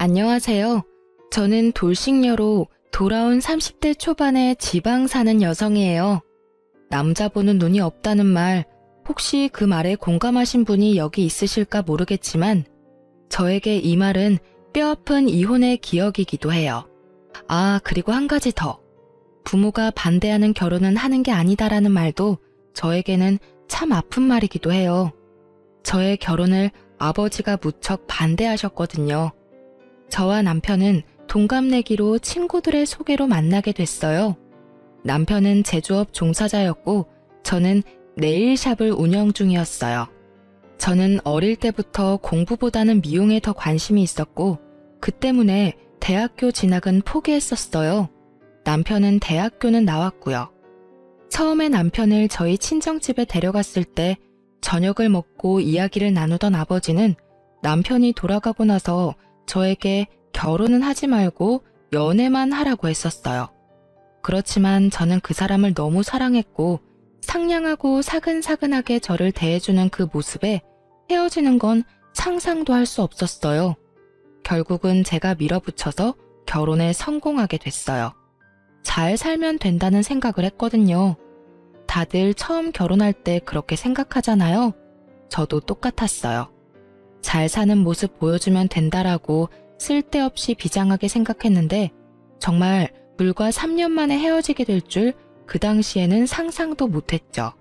안녕하세요. 저는 돌싱녀로 돌아온 30대 초반의 지방 사는 여성이에요. 남자 보는 눈이 없다는 말, 혹시 그 말에 공감하신 분이 여기 있으실까 모르겠지만 저에게 이 말은 뼈아픈 이혼의 기억이기도 해요. 아, 그리고 한 가지 더. 부모가 반대하는 결혼은 하는 게 아니다라는 말도 저에게는 참 아픈 말이기도 해요. 저의 결혼을 아버지가 무척 반대하셨거든요. 저와 남편은 동갑내기로 친구들의 소개로 만나게 됐어요. 남편은 제조업 종사자였고 저는 네일샵을 운영 중이었어요. 저는 어릴 때부터 공부보다는 미용에 더 관심이 있었고 그 때문에 대학교 진학은 포기했었어요. 남편은 대학교는 나왔고요. 처음에 남편을 저희 친정집에 데려갔을 때 저녁을 먹고 이야기를 나누던 아버지는 남편이 돌아가고 나서 저에게 결혼은 하지 말고 연애만 하라고 했었어요. 그렇지만 저는 그 사람을 너무 사랑했고 상냥하고 사근사근하게 저를 대해주는 그 모습에 헤어지는 건 상상도 할 수 없었어요. 결국은 제가 밀어붙여서 결혼에 성공하게 됐어요. 잘 살면 된다는 생각을 했거든요. 다들 처음 결혼할 때 그렇게 생각하잖아요. 저도 똑같았어요. 잘 사는 모습 보여주면 된다라고 쓸데없이 비장하게 생각했는데 정말 불과 3년 만에 헤어지게 될 줄 그 당시에는 상상도 못했죠.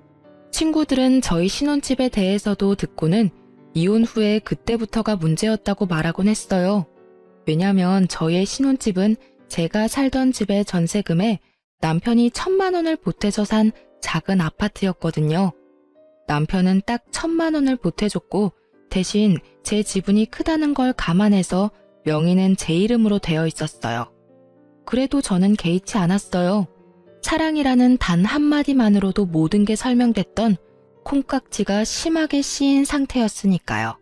친구들은 저희 신혼집에 대해서도 듣고는 이혼 후에 그때부터가 문제였다고 말하곤 했어요. 왜냐면 저희의 신혼집은 제가 살던 집의 전세금에 남편이 1,000만 원을 보태서 산 작은 아파트였거든요. 남편은 딱 1,000만 원을 보태줬고 대신 제 지분이 크다는 걸 감안해서 명의는 제 이름으로 되어 있었어요. 그래도 저는 개의치 않았어요. 사랑이라는 단 한마디만으로도 모든 게 설명됐던 콩깍지가 심하게 씌인 상태였으니까요.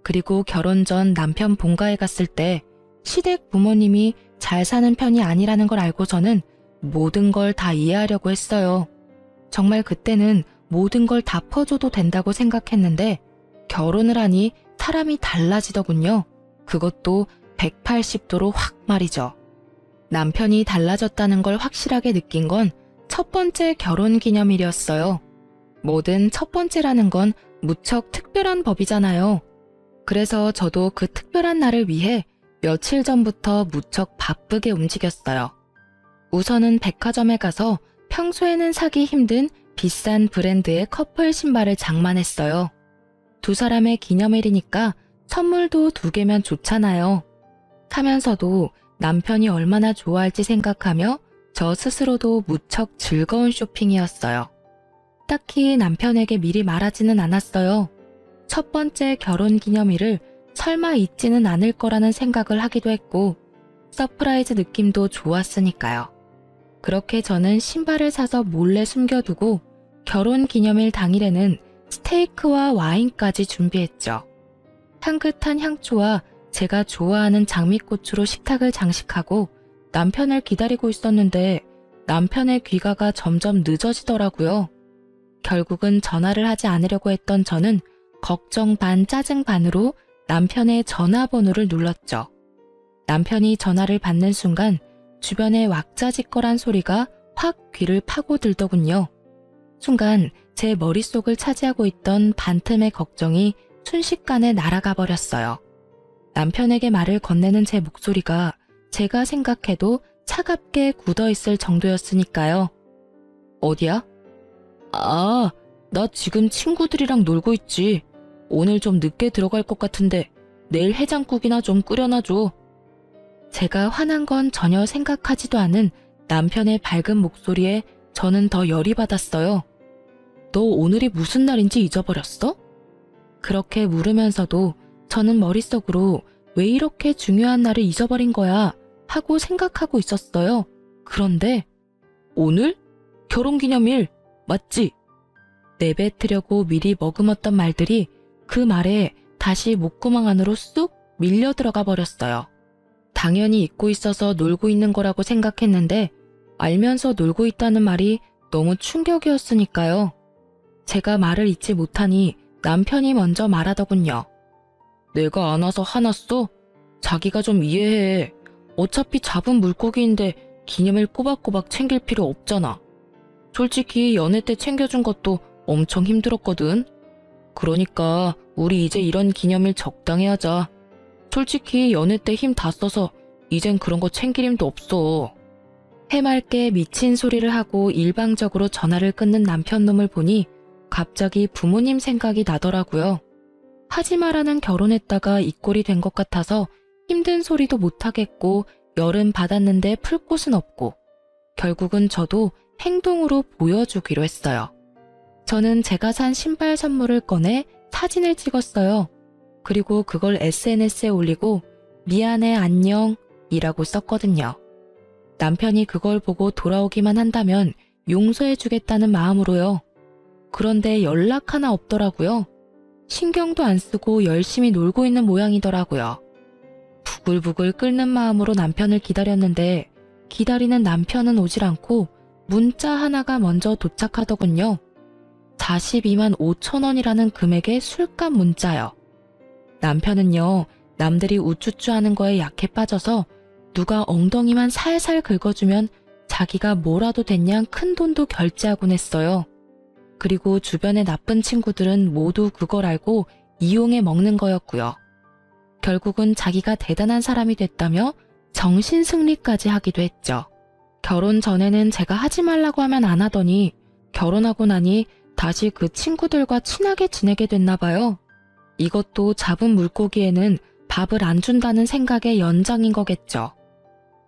그리고 결혼 전 남편 본가에 갔을 때 시댁 부모님이 잘 사는 편이 아니라는 걸 알고서는 모든 걸 다 이해하려고 했어요. 정말 그때는 모든 걸 다 퍼줘도 된다고 생각했는데 결혼을 하니 사람이 달라지더군요. 그것도 180도로 확 말이죠. 남편이 달라졌다는 걸 확실하게 느낀 건 첫 번째 결혼 기념일이었어요. 뭐든 첫 번째라는 건 무척 특별한 법이잖아요. 그래서 저도 그 특별한 날을 위해 며칠 전부터 무척 바쁘게 움직였어요. 우선은 백화점에 가서 평소에는 사기 힘든 비싼 브랜드의 커플 신발을 장만했어요. 두 사람의 기념일이니까 선물도 2개면 좋잖아요. 사면서도 남편이 얼마나 좋아할지 생각하며 저 스스로도 무척 즐거운 쇼핑이었어요. 딱히 남편에게 미리 말하지는 않았어요. 첫 번째 결혼 기념일을 설마 잊지는 않을 거라는 생각을 하기도 했고 서프라이즈 느낌도 좋았으니까요. 그렇게 저는 신발을 사서 몰래 숨겨두고 결혼 기념일 당일에는 스테이크와 와인까지 준비했죠. 향긋한 향초와 제가 좋아하는 장미꽃으로 식탁을 장식하고 남편을 기다리고 있었는데 남편의 귀가가 점점 늦어지더라고요. 결국은 전화를 하지 않으려고 했던 저는 걱정 반 짜증 반으로 남편의 전화번호를 눌렀죠. 남편이 전화를 받는 순간 주변에 왁자지껄한 소리가 확 귀를 파고들더군요. 순간 제 머릿속을 차지하고 있던 반틈의 걱정이 순식간에 날아가 버렸어요. 남편에게 말을 건네는 제 목소리가 제가 생각해도 차갑게 굳어있을 정도였으니까요. 어디야? 아, 나 지금 친구들이랑 놀고 있지. 오늘 좀 늦게 들어갈 것 같은데 내일 해장국이나 좀 끓여놔줘. 제가 화난 건 전혀 생각하지도 않은 남편의 밝은 목소리에 저는 더 열이 받았어요. 너 오늘이 무슨 날인지 잊어버렸어? 그렇게 물으면서도 저는 머릿속으로 왜 이렇게 중요한 날을 잊어버린 거야 하고 생각하고 있었어요. 그런데 오늘? 결혼기념일 맞지? 내뱉으려고 미리 머금었던 말들이 그 말에 다시 목구멍 안으로 쑥 밀려 들어가 버렸어요. 당연히 잊고 있어서 놀고 있는 거라고 생각했는데 알면서 놀고 있다는 말이 너무 충격이었으니까요. 제가 말을 잊지 못하니 남편이 먼저 말하더군요. 내가 안 와서 화났어? 자기가 좀 이해해. 어차피 잡은 물고기인데 기념일 꼬박꼬박 챙길 필요 없잖아. 솔직히 연애 때 챙겨준 것도 엄청 힘들었거든. 그러니까 우리 이제 이런 기념일 적당히 하자. 솔직히 연애 때 힘 다 써서 이젠 그런 거 챙길 힘도 없어. 해맑게 미친 소리를 하고 일방적으로 전화를 끊는 남편놈을 보니 갑자기 부모님 생각이 나더라고요. 하지 마라는 결혼했다가 이 꼴이 된 것 같아서 힘든 소리도 못하겠고 열은 받았는데 풀 곳은 없고 결국은 저도 행동으로 보여주기로 했어요. 저는 제가 산 신발 선물을 꺼내 사진을 찍었어요. 그리고 그걸 SNS에 올리고 미안해 안녕 이라고 썼거든요. 남편이 그걸 보고 돌아오기만 한다면 용서해주겠다는 마음으로요. 그런데 연락 하나 없더라고요. 신경도 안 쓰고 열심히 놀고 있는 모양이더라고요. 부글부글 끓는 마음으로 남편을 기다렸는데 기다리는 남편은 오질 않고 문자 하나가 먼저 도착하더군요. 42만 5천 원이라는 금액의 술값 문자요. 남편은요, 남들이 우쭈쭈 하는 거에 약해 빠져서 누가 엉덩이만 살살 긁어주면 자기가 뭐라도 됐냐 큰 돈도 결제하곤 했어요. 그리고 주변의 나쁜 친구들은 모두 그걸 알고 이용해 먹는 거였고요. 결국은 자기가 대단한 사람이 됐다며 정신승리까지 하기도 했죠. 결혼 전에는 제가 하지 말라고 하면 안 하더니 결혼하고 나니 다시 그 친구들과 친하게 지내게 됐나 봐요. 이것도 잡은 물고기에는 밥을 안 준다는 생각의 연장인 거겠죠.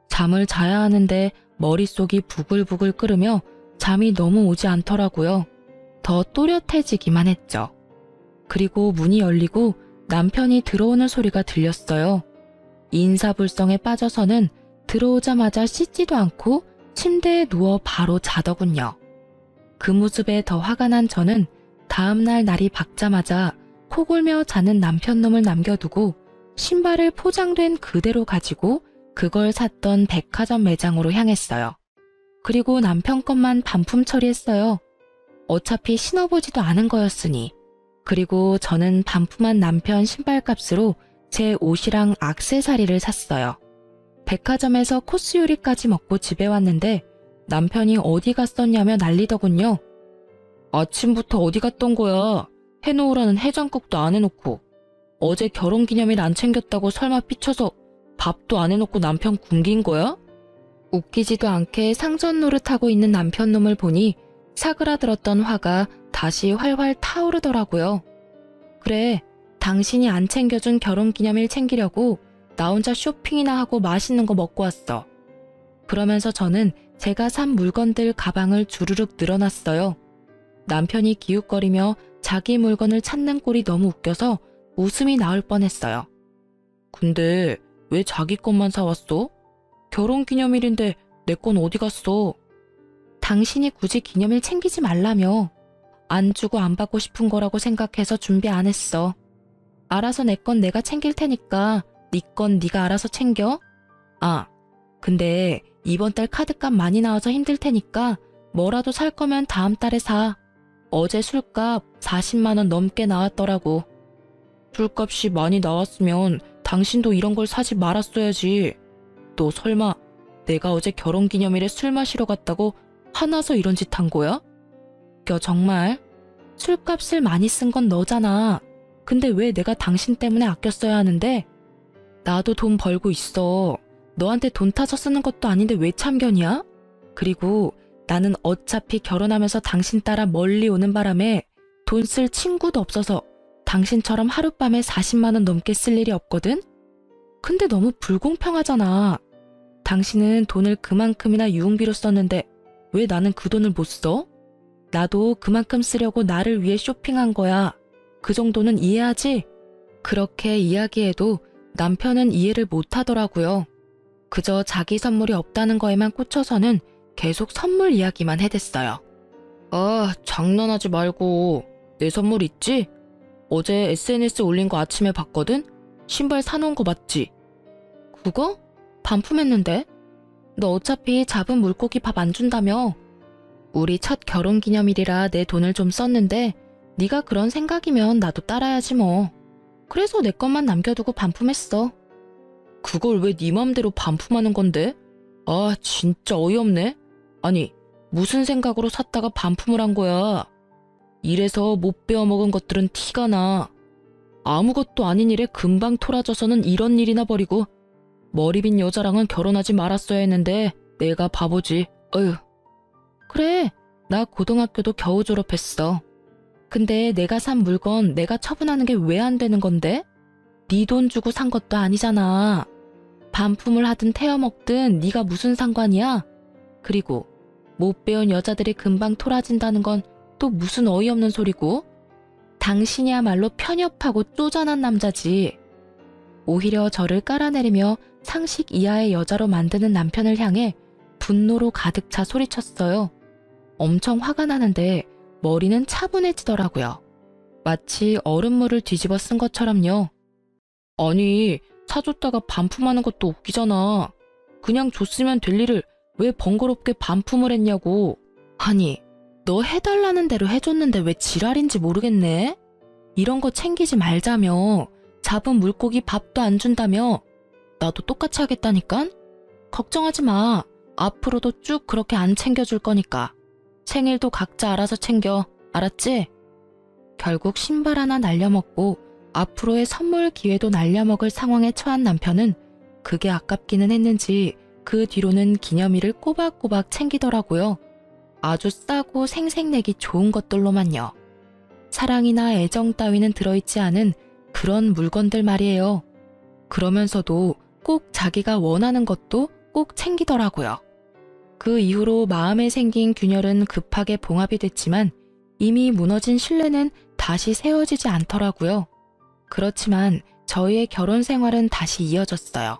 잠을 자야 하는데 머릿속이 부글부글 끓으며 잠이 너무 오지 않더라고요. 더 또렷해지기만 했죠. 그리고 문이 열리고 남편이 들어오는 소리가 들렸어요. 인사불성에 빠져서는 들어오자마자 씻지도 않고 침대에 누워 바로 자더군요. 그 모습에 더 화가 난 저는 다음날 날이 밝자마자 코골며 자는 남편놈을 남겨두고 신발을 포장된 그대로 가지고 그걸 샀던 백화점 매장으로 향했어요. 그리고 남편 것만 반품 처리했어요. 어차피 신어보지도 않은 거였으니. 그리고 저는 반품한 남편 신발값으로 제 옷이랑 액세서리를 샀어요. 백화점에서 코스 요리까지 먹고 집에 왔는데 남편이 어디 갔었냐며 난리더군요. 아침부터 어디 갔던 거야? 해놓으라는 해장국도 안 해놓고. 어제 결혼기념일 안 챙겼다고 설마 삐쳐서 밥도 안 해놓고 남편 굶긴 거야? 웃기지도 않게 상전 노릇하고 있는 남편놈을 보니 사그라들었던 화가 다시 활활 타오르더라고요. 그래, 당신이 안 챙겨준 결혼기념일 챙기려고 나 혼자 쇼핑이나 하고 맛있는 거 먹고 왔어. 그러면서 저는 제가 산 물건들 가방을 주르륵 늘어놨어요. 남편이 기웃거리며 자기 물건을 찾는 꼴이 너무 웃겨서 웃음이 나올 뻔했어요. 근데 왜 자기 것만 사왔어? 결혼기념일인데 내 건 어디 갔어? 당신이 굳이 기념일 챙기지 말라며. 안 주고 안 받고 싶은 거라고 생각해서 준비 안 했어. 알아서 내 건 내가 챙길 테니까 네 건 네가 알아서 챙겨. 아, 근데 이번 달 카드값 많이 나와서 힘들 테니까 뭐라도 살 거면 다음 달에 사. 어제 술값 40만 원 넘게 나왔더라고. 술값이 많이 나왔으면 당신도 이런 걸 사지 말았어야지. 너 설마 내가 어제 결혼기념일에 술 마시러 갔다고 화나서 이런 짓 한 거야? 정말? 술값을 많이 쓴 건 너잖아. 근데 왜 내가 당신 때문에 아껴 써야 하는데? 나도 돈 벌고 있어. 너한테 돈 타서 쓰는 것도 아닌데 왜 참견이야? 그리고 나는 어차피 결혼하면서 당신 따라 멀리 오는 바람에 돈 쓸 친구도 없어서 당신처럼 하룻밤에 40만 원 넘게 쓸 일이 없거든? 근데 너무 불공평하잖아. 당신은 돈을 그만큼이나 유흥비로 썼는데 왜 나는 그 돈을 못 써? 나도 그만큼 쓰려고 나를 위해 쇼핑한 거야. 그 정도는 이해하지? 그렇게 이야기해도 남편은 이해를 못 하더라고요. 그저 자기 선물이 없다는 거에만 꽂혀서는 계속 선물 이야기만 해댔어요. 아, 장난하지 말고. 내 선물 있지? 어제 SNS 올린 거 아침에 봤거든? 신발 사놓은 거 맞지? 그거? 반품했는데? 너 어차피 잡은 물고기 밥 안 준다며? 우리 첫 결혼기념일이라 내 돈을 좀 썼는데 네가 그런 생각이면 나도 따라야지 뭐. 그래서 내 것만 남겨두고 반품했어. 그걸 왜 네 맘대로 반품하는 건데? 아, 진짜 어이없네. 아니, 무슨 생각으로 샀다가 반품을 한 거야? 이래서 못 베어먹은 것들은 티가 나. 아무것도 아닌 일에 금방 토라져서는 이런 일이나 버리고 머리 빈 여자랑은 결혼하지 말았어야 했는데 내가 바보지. 어휴. 그래, 나 고등학교도 겨우 졸업했어. 근데 내가 산 물건 내가 처분하는 게 왜 안 되는 건데? 네 돈 주고 산 것도 아니잖아. 반품을 하든 태워먹든 네가 무슨 상관이야? 그리고 못 배운 여자들이 금방 토라진다는 건 또 무슨 어이없는 소리고? 당신이야말로 편협하고 쪼잔한 남자지. 오히려 저를 깔아내리며 상식 이하의 여자로 만드는 남편을 향해 분노로 가득 차 소리쳤어요. 엄청 화가 나는데 머리는 차분해지더라고요. 마치 얼음물을 뒤집어 쓴 것처럼요. 아니, 사줬다가 반품하는 것도 웃기잖아. 그냥 줬으면 될 일을 왜 번거롭게 반품을 했냐고. 아니, 너 해달라는 대로 해줬는데 왜 지랄인지 모르겠네? 이런 거 챙기지 말자며. 잡은 물고기 밥도 안 준다며. 나도 똑같이 하겠다니깐? 걱정하지 마. 앞으로도 쭉 그렇게 안 챙겨줄 거니까. 생일도 각자 알아서 챙겨. 알았지? 결국 신발 하나 날려먹고 앞으로의 선물 기회도 날려먹을 상황에 처한 남편은 그게 아깝기는 했는지 그 뒤로는 기념일을 꼬박꼬박 챙기더라고요. 아주 싸고 생색내기 좋은 것들로만요. 사랑이나 애정 따위는 들어있지 않은 그런 물건들 말이에요. 그러면서도 꼭 자기가 원하는 것도 꼭 챙기더라고요. 그 이후로 마음에 생긴 균열은 급하게 봉합이 됐지만 이미 무너진 신뢰는 다시 세워지지 않더라고요. 그렇지만 저희의 결혼 생활은 다시 이어졌어요.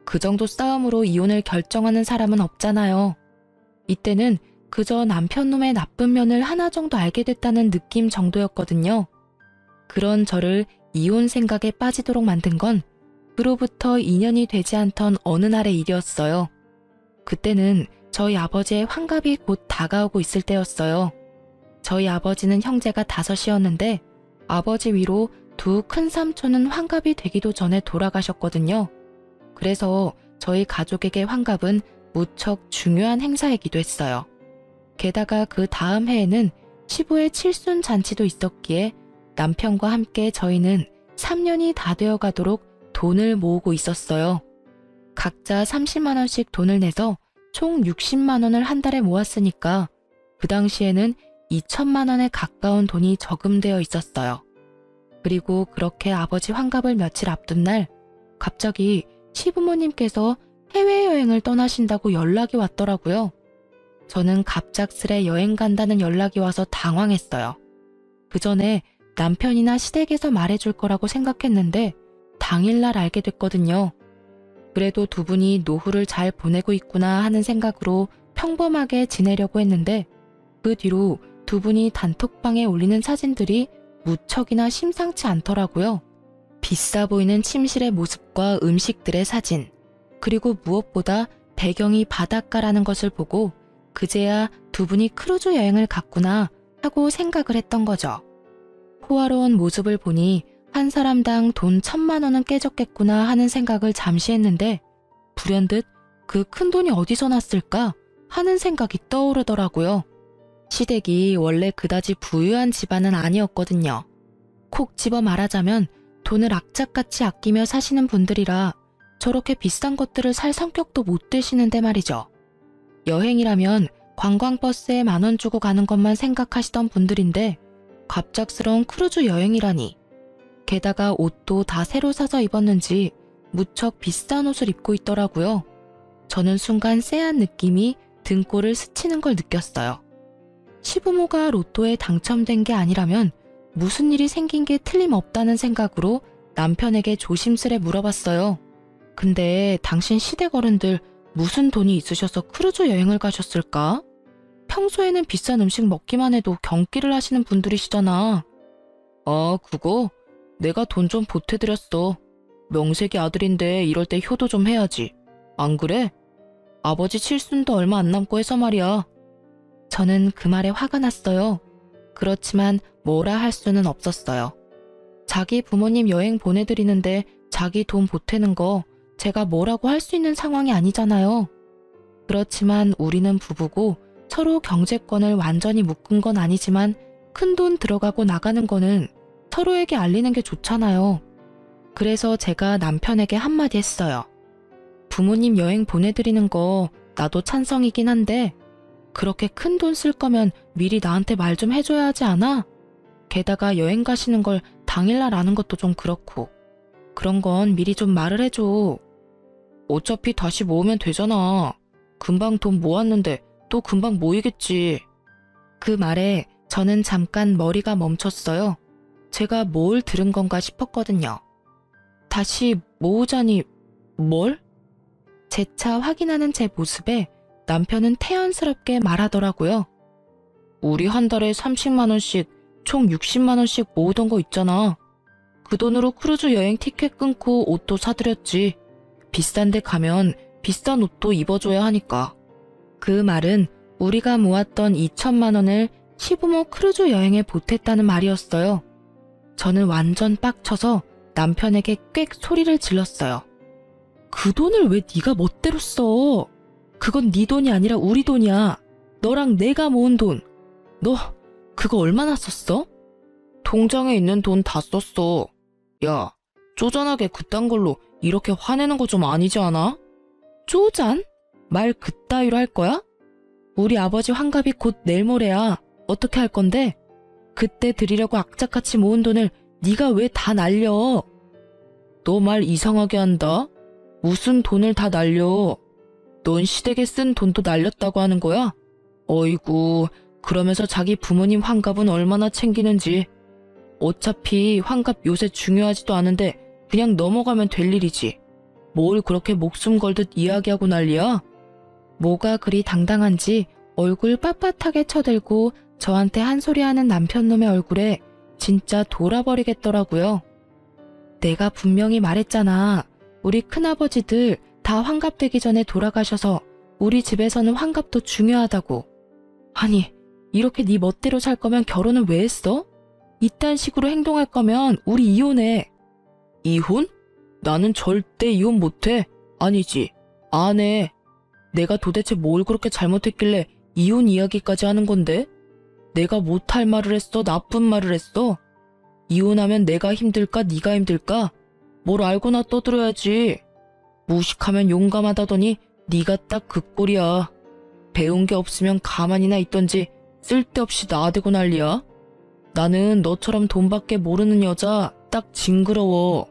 그 정도 싸움으로 이혼을 결정하는 사람은 없잖아요. 이때는 그저 남편 놈의 나쁜 면을 하나 정도 알게 됐다는 느낌 정도였거든요. 그런 저를 이혼 생각에 빠지도록 만든 건 그로부터 2년이 되지 않던 어느 날의 일이었어요. 그때는 저희 아버지의 환갑이 곧 다가오고 있을 때였어요. 저희 아버지는 형제가 5이었는데 아버지 위로 두 큰 삼촌은 환갑이 되기도 전에 돌아가셨거든요. 그래서 저희 가족에게 환갑은 무척 중요한 행사이기도 했어요. 게다가 그 다음 해에는 시부의 칠순 잔치도 있었기에 남편과 함께 저희는 3년이 다 되어 가도록 돈을 모으고 있었어요. 각자 30만 원씩 돈을 내서 총 60만 원을 한 달에 모았으니까 그 당시에는 2천만 원에 가까운 돈이 저금되어 있었어요. 그리고 그렇게 아버지 환갑을 며칠 앞둔 날 갑자기 시부모님께서 해외여행을 떠나신다고 연락이 왔더라고요. 저는 갑작스레 여행 간다는 연락이 와서 당황했어요. 그 전에 남편이나 시댁에서 말해줄 거라고 생각했는데 당일날 알게 됐거든요. 그래도 두 분이 노후를 잘 보내고 있구나 하는 생각으로 평범하게 지내려고 했는데 그 뒤로 두 분이 단톡방에 올리는 사진들이 무척이나 심상치 않더라고요. 비싸 보이는 침실의 모습과 음식들의 사진, 그리고 무엇보다 배경이 바닷가라는 것을 보고 그제야 두 분이 크루즈 여행을 갔구나 하고 생각을 했던 거죠. 호화로운 모습을 보니 한 사람당 돈 1,000만 원은 깨졌겠구나 하는 생각을 잠시 했는데 불현듯 그 큰 돈이 어디서 났을까 하는 생각이 떠오르더라고요. 시댁이 원래 그다지 부유한 집안은 아니었거든요. 콕 집어 말하자면 돈을 악착같이 아끼며 사시는 분들이라 저렇게 비싼 것들을 살 성격도 못 되시는데 말이죠. 여행이라면 관광버스에 10,000원 주고 가는 것만 생각하시던 분들인데 갑작스러운 크루즈 여행이라니. 게다가 옷도 다 새로 사서 입었는지 무척 비싼 옷을 입고 있더라고요. 저는 순간 쎄한 느낌이 등골을 스치는 걸 느꼈어요. 시부모가 로또에 당첨된 게 아니라면 무슨 일이 생긴 게 틀림없다는 생각으로 남편에게 조심스레 물어봤어요. 근데 당신 시댁 어른들 무슨 돈이 있으셔서 크루즈 여행을 가셨을까? 평소에는 비싼 음식 먹기만 해도 경기를 하시는 분들이시잖아. 아, 그거? 내가 돈 좀 보태드렸어. 명색이 아들인데 이럴 때 효도 좀 해야지. 안 그래? 아버지 칠순도 얼마 안 남고 해서 말이야. 저는 그 말에 화가 났어요. 그렇지만 뭐라 할 수는 없었어요. 자기 부모님 여행 보내드리는데 자기 돈 보태는 거 제가 뭐라고 할 수 있는 상황이 아니잖아요. 그렇지만 우리는 부부고 서로 경제권을 완전히 묶은 건 아니지만 큰돈 들어가고 나가는 거는 서로에게 알리는 게 좋잖아요. 그래서 제가 남편에게 한마디 했어요. 부모님 여행 보내드리는 거 나도 찬성이긴 한데 그렇게 큰 돈 쓸 거면 미리 나한테 말 좀 해줘야 하지 않아? 게다가 여행 가시는 걸 당일날 아는 것도 좀 그렇고 그런 건 미리 좀 말을 해줘. 어차피 다시 모으면 되잖아. 금방 돈 모았는데 또 금방 모이겠지. 그 말에 저는 잠깐 머리가 멈췄어요. 제가 뭘 들은 건가 싶었거든요. 다시 모으자니 뭘? 재차 확인하는 제 모습에 남편은 태연스럽게 말하더라고요. 우리 한 달에 30만 원씩 총 60만 원씩 모으던 거 있잖아. 그 돈으로 크루즈 여행 티켓 끊고 옷도 사드렸지. 비싼 데 가면 비싼 옷도 입어줘야 하니까. 그 말은 우리가 모았던 2천만 원을 시부모 크루즈 여행에 보탰다는 말이었어요. 저는 완전 빡쳐서 남편에게 꽥 소리를 질렀어요. 그 돈을 왜 네가 멋대로 써? 그건 네 돈이 아니라 우리 돈이야. 너랑 내가 모은 돈. 너 그거 얼마나 썼어? 통장에 있는 돈 다 썼어. 야, 쪼잔하게 그딴 걸로 이렇게 화내는 거 좀 아니지 않아? 쪼잔? 말 그따위로 할 거야? 우리 아버지 환갑이 곧 내일 모레야. 어떻게 할 건데? 그때 드리려고 악착같이 모은 돈을 네가 왜 다 날려? 너 말 이상하게 한다. 무슨 돈을 다 날려? 넌 시댁에 쓴 돈도 날렸다고 하는 거야? 어이구, 그러면서 자기 부모님 환갑은 얼마나 챙기는지. 어차피 환갑 요새 중요하지도 않은데 그냥 넘어가면 될 일이지. 뭘 그렇게 목숨 걸듯 이야기하고 난리야? 뭐가 그리 당당한지 얼굴 빳빳하게 쳐들고 저한테 한 소리 하는 남편놈의 얼굴에 진짜 돌아버리겠더라고요. 내가 분명히 말했잖아. 우리 큰아버지들 다 환갑되기 전에 돌아가셔서 우리 집에서는 환갑도 중요하다고. 아니, 이렇게 네 멋대로 살 거면 결혼은 왜 했어? 이딴 식으로 행동할 거면 우리 이혼해. 이혼? 나는 절대 이혼 못해. 아니지, 안 해. 내가 도대체 뭘 그렇게 잘못했길래 이혼 이야기까지 하는 건데? 내가 못할 말을 했어? 나쁜 말을 했어? 이혼하면 내가 힘들까? 네가 힘들까? 뭘 알고나 떠들어야지. 무식하면 용감하다더니 네가 딱 그 꼴이야. 배운 게 없으면 가만히나 있던지 쓸데없이 나대고 난리야. 나는 너처럼 돈밖에 모르는 여자 딱 징그러워.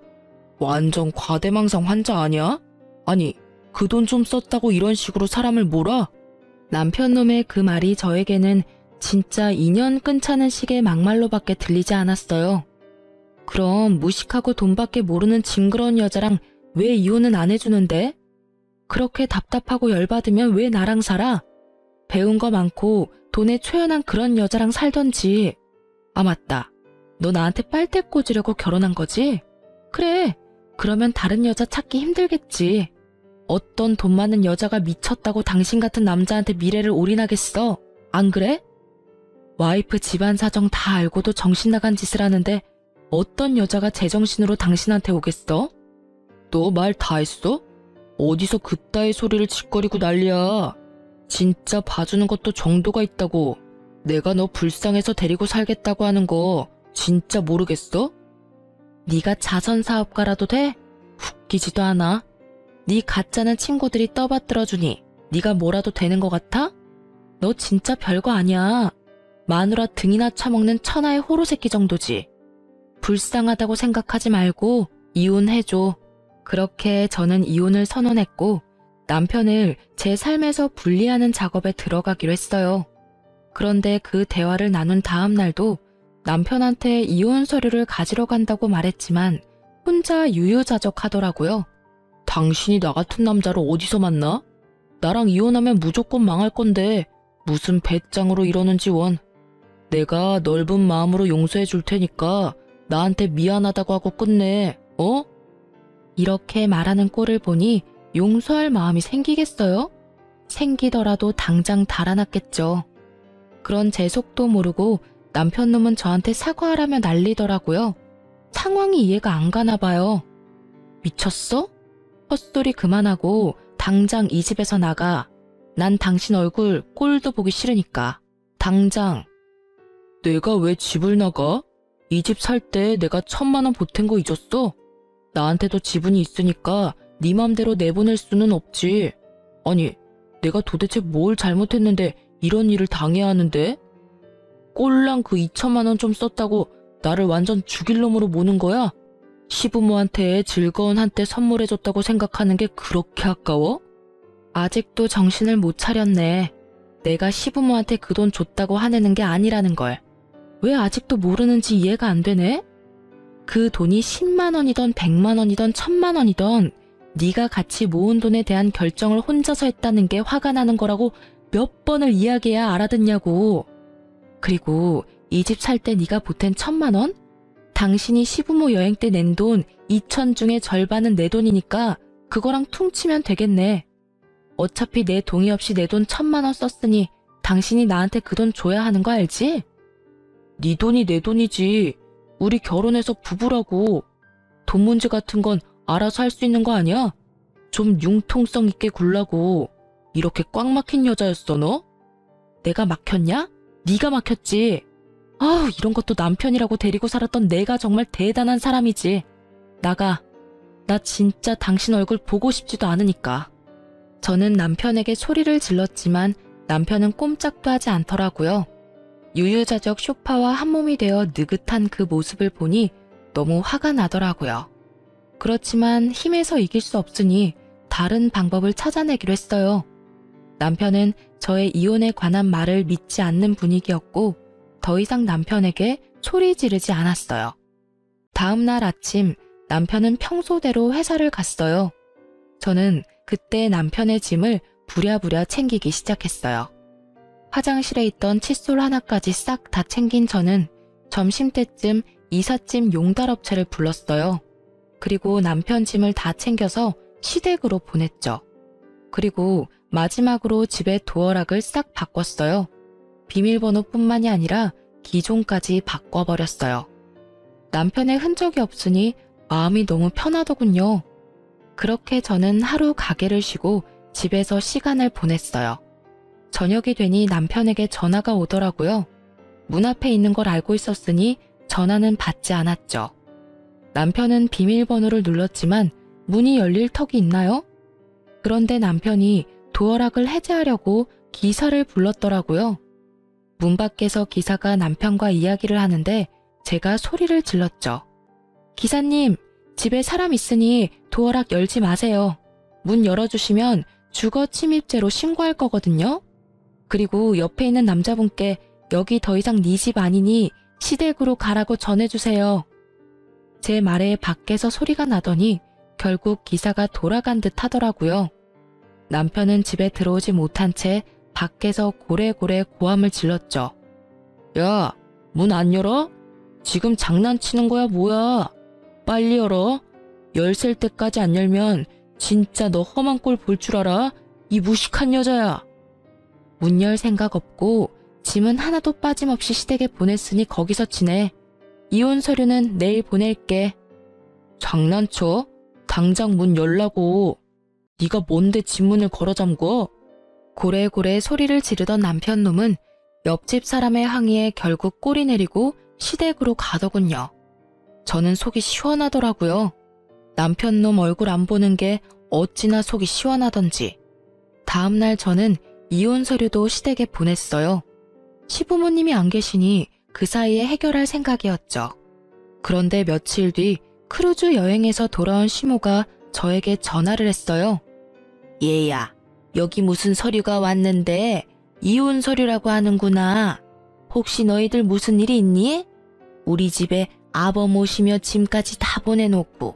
완전 과대망상 환자 아니야? 아니, 그 돈 좀 썼다고 이런 식으로 사람을 몰아? 남편놈의 그 말이 저에게는 진짜 인연 끊자는 식의 막말로밖에 들리지 않았어요. 그럼 무식하고 돈밖에 모르는 징그러운 여자랑 왜 이혼은 안 해주는데? 그렇게 답답하고 열받으면 왜 나랑 살아? 배운 거 많고 돈에 초연한 그런 여자랑 살던지. 아, 맞다. 너 나한테 빨대 꽂으려고 결혼한 거지? 그래. 그러면 다른 여자 찾기 힘들겠지. 어떤 돈 많은 여자가 미쳤다고 당신 같은 남자한테 미래를 올인하겠어? 안 그래? 와이프 집안 사정 다 알고도 정신 나간 짓을 하는데 어떤 여자가 제정신으로 당신한테 오겠어? 너 말 다 했어? 어디서 그따위 소리를 짓거리고 난리야. 진짜 봐주는 것도 정도가 있다고. 내가 너 불쌍해서 데리고 살겠다고 하는 거 진짜 모르겠어? 네가 자선사업가라도 돼? 웃기지도 않아. 네 가짜는 친구들이 떠받들어주니 네가 뭐라도 되는 것 같아? 너 진짜 별거 아니야. 마누라 등이나 차먹는 천하의 호로새끼 정도지. 불쌍하다고 생각하지 말고 이혼해줘. 그렇게 저는 이혼을 선언했고 남편을 제 삶에서 분리하는 작업에 들어가기로 했어요. 그런데 그 대화를 나눈 다음 날도 남편한테 이혼 서류를 가지러 간다고 말했지만 혼자 유유자적하더라고요. 당신이 나 같은 남자를 어디서 만나? 나랑 이혼하면 무조건 망할 건데 무슨 배짱으로 이러는지 원. 내가 넓은 마음으로 용서해 줄 테니까 나한테 미안하다고 하고 끝내. 어? 이렇게 말하는 꼴을 보니 용서할 마음이 생기겠어요? 생기더라도 당장 달아났겠죠. 그런 제 속도 모르고 남편놈은 저한테 사과하라며 난리더라고요. 상황이 이해가 안 가나 봐요. 미쳤어? 헛소리 그만하고 당장 이 집에서 나가. 난 당신 얼굴 꼴도 보기 싫으니까. 당장. 내가 왜 집을 나가? 이 집 살 때 내가 1,000만 원 보탠 거 잊었어? 나한테도 지분이 있으니까 네 맘대로 내보낼 수는 없지. 아니, 내가 도대체 뭘 잘못했는데 이런 일을 당해야 하는데? 꼴랑 그 2,000만 원 좀 썼다고 나를 완전 죽일 놈으로 모는 거야? 시부모한테 즐거운 한때 선물해줬다고 생각하는 게 그렇게 아까워? 아직도 정신을 못 차렸네. 내가 시부모한테 그 돈 줬다고 화내는 게 아니라는 걸. 왜 아직도 모르는지 이해가 안 되네? 그 돈이 10만 원이던 100만 원이던 1,000만 원이던 네가 같이 모은 돈에 대한 결정을 혼자서 했다는 게 화가 나는 거라고 몇 번을 이야기해야 알아듣냐고. 그리고 이 집 살 때 네가 보탠 1,000만 원? 당신이 시부모 여행 때 낸 돈 2,000 중에 절반은 내 돈이니까 그거랑 퉁치면 되겠네. 어차피 내 동의 없이 내 돈 1,000만 원 썼으니 당신이 나한테 그 돈 줘야 하는 거 알지? 네 돈이 내 돈이지. 우리 결혼해서 부부라고. 돈 문제 같은 건 알아서 할 수 있는 거 아니야? 좀 융통성 있게 굴라고. 이렇게 꽉 막힌 여자였어 너? 내가 막혔냐? 네가 막혔지. 아우, 이런 것도 남편이라고 데리고 살았던 내가 정말 대단한 사람이지. 나가. 나 진짜 당신 얼굴 보고 싶지도 않으니까. 저는 남편에게 소리를 질렀지만 남편은 꼼짝도 하지 않더라고요. 유유자적 소파와 한몸이 되어 느긋한 그 모습을 보니 너무 화가 나더라고요. 그렇지만 힘에서 이길 수 없으니 다른 방법을 찾아내기로 했어요. 남편은 저의 이혼에 관한 말을 믿지 않는 분위기였고 더 이상 남편에게 소리 지르지 않았어요. 다음 날 아침 남편은 평소대로 회사를 갔어요. 저는 그때 남편의 짐을 부랴부랴 챙기기 시작했어요. 화장실에 있던 칫솔 하나까지 싹 다 챙긴 저는 점심때쯤 이삿짐 용달업체를 불렀어요. 그리고 남편 짐을 다 챙겨서 시댁으로 보냈죠. 그리고 마지막으로 집의 도어락을 싹 바꿨어요. 비밀번호뿐만이 아니라 기종까지 바꿔버렸어요. 남편의 흔적이 없으니 마음이 너무 편하더군요. 그렇게 저는 하루 가게를 쉬고 집에서 시간을 보냈어요. 저녁이 되니 남편에게 전화가 오더라고요. 문 앞에 있는 걸 알고 있었으니 전화는 받지 않았죠. 남편은 비밀번호를 눌렀지만 문이 열릴 턱이 있나요? 그런데 남편이 도어락을 해제하려고 기사를 불렀더라고요. 문 밖에서 기사가 남편과 이야기를 하는데 제가 소리를 질렀죠. 기사님, 집에 사람 있으니 도어락 열지 마세요. 문 열어주시면 주거 침입죄로 신고할 거거든요. 그리고 옆에 있는 남자분께 여기 더 이상 네 집 아니니 시댁으로 가라고 전해주세요. 제 말에 밖에서 소리가 나더니 결국 기사가 돌아간 듯 하더라고요. 남편은 집에 들어오지 못한 채 밖에서 고래고래 고함을 질렀죠. 야, 문 안 열어? 지금 장난치는 거야 뭐야? 빨리 열어. 열셀 때까지 안 열면 진짜 너 험한 꼴 볼 줄 알아? 이 무식한 여자야. 문 열 생각 없고 짐은 하나도 빠짐없이 시댁에 보냈으니 거기서 지내. 이혼 서류는 내일 보낼게. 장난쳐? 당장 문 열라고. 네가 뭔데 집 문을 걸어 잠궈? 고래고래 소리를 지르던 남편 놈은 옆집 사람의 항의에 결국 꼬리 내리고 시댁으로 가더군요. 저는 속이 시원하더라고요. 남편 놈 얼굴 안 보는 게 어찌나 속이 시원하던지. 다음날 저는 이혼 서류도 시댁에 보냈어요. 시부모님이 안 계시니 그 사이에 해결할 생각이었죠. 그런데 며칠 뒤 크루즈 여행에서 돌아온 시모가 저에게 전화를 했어요. 얘야, 여기 무슨 서류가 왔는데 이혼 서류라고 하는구나. 혹시 너희들 무슨 일이 있니? 우리 집에 아버 모시며 짐까지 다 보내놓고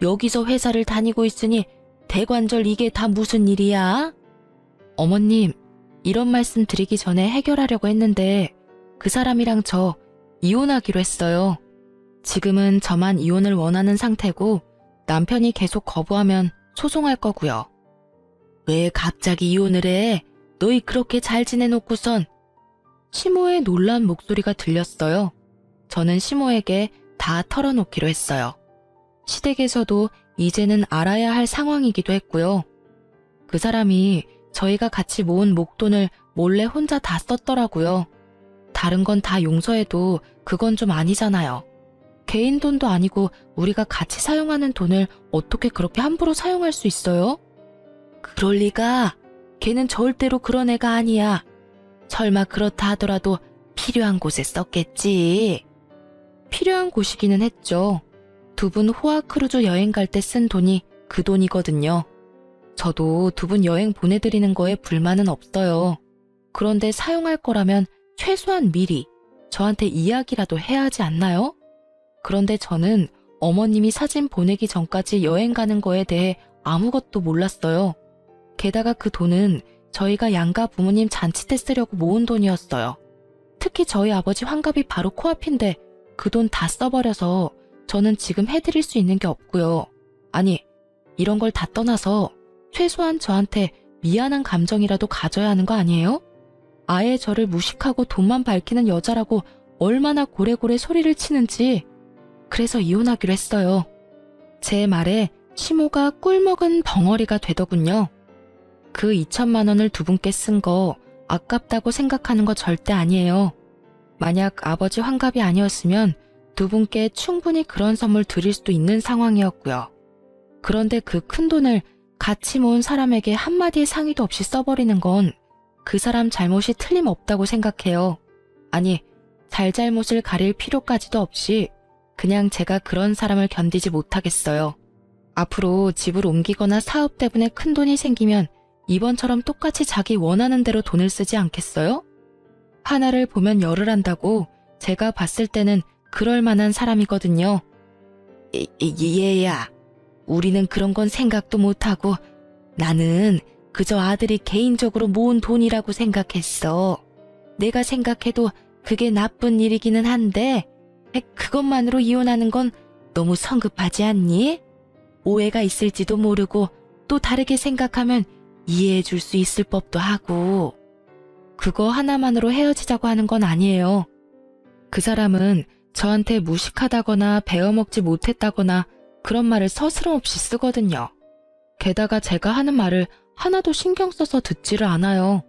여기서 회사를 다니고 있으니 대관절 이게 다 무슨 일이야? 어머님, 이런 말씀 드리기 전에 해결하려고 했는데 그 사람이랑 저 이혼하기로 했어요. 지금은 저만 이혼을 원하는 상태고 남편이 계속 거부하면 소송할 거고요. 왜 갑자기 이혼을 해? 너희 그렇게 잘 지내놓고선. 시모의 놀란 목소리가 들렸어요. 저는 시모에게 다 털어놓기로 했어요. 시댁에서도 이제는 알아야 할 상황이기도 했고요. 그 사람이 저희가 같이 모은 목돈을 몰래 혼자 다 썼더라고요. 다른 건 다 용서해도 그건 좀 아니잖아요. 개인 돈도 아니고 우리가 같이 사용하는 돈을 어떻게 그렇게 함부로 사용할 수 있어요? 그럴 리가. 걔는 절대로 그런 애가 아니야. 설마 그렇다 하더라도 필요한 곳에 썼겠지. 필요한 곳이기는 했죠. 두 분 호화 크루즈 여행 갈 때 쓴 돈이 그 돈이거든요. 저도 두 분 여행 보내드리는 거에 불만은 없어요. 그런데 사용할 거라면 최소한 미리 저한테 이야기라도 해야 하지 않나요? 그런데 저는 어머님이 사진 보내기 전까지 여행 가는 거에 대해 아무것도 몰랐어요. 게다가 그 돈은 저희가 양가 부모님 잔치 때 쓰려고 모은 돈이었어요. 특히 저희 아버지 환갑이 바로 코앞인데 그 돈 다 써버려서 저는 지금 해드릴 수 있는 게 없고요. 아니, 이런 걸 다 떠나서 최소한 저한테 미안한 감정이라도 가져야 하는 거 아니에요? 아예 저를 무식하고 돈만 밝히는 여자라고 얼마나 고래고래 소리를 치는지. 그래서 이혼하기로 했어요. 제 말에 시모가 꿀먹은 벙어리가 되더군요. 그 2천만 원을 두 분께 쓴 거 아깝다고 생각하는 거 절대 아니에요. 만약 아버지 환갑이 아니었으면 두 분께 충분히 그런 선물 드릴 수도 있는 상황이었고요. 그런데 그 큰 돈을 같이 모은 사람에게 한마디의 상의도 없이 써버리는 건 그 사람 잘못이 틀림없다고 생각해요. 아니, 잘잘못을 가릴 필요까지도 없이 그냥 제가 그런 사람을 견디지 못하겠어요. 앞으로 집을 옮기거나 사업 때문에 큰 돈이 생기면 이번처럼 똑같이 자기 원하는 대로 돈을 쓰지 않겠어요? 하나를 보면 열을 한다고 제가 봤을 때는 그럴 만한 사람이거든요. 얘야, 우리는 그런 건 생각도 못하고 나는 그저 아들이 개인적으로 모은 돈이라고 생각했어. 내가 생각해도 그게 나쁜 일이기는 한데 그것만으로 이혼하는 건 너무 성급하지 않니? 오해가 있을지도 모르고 또 다르게 생각하면 이해해 줄 수 있을 법도 하고. 그거 하나만으로 헤어지자고 하는 건 아니에요. 그 사람은 저한테 무식하다거나 배워먹지 못했다거나 그런 말을 서스럼없이 쓰거든요. 게다가 제가 하는 말을 하나도 신경 써서 듣지를 않아요.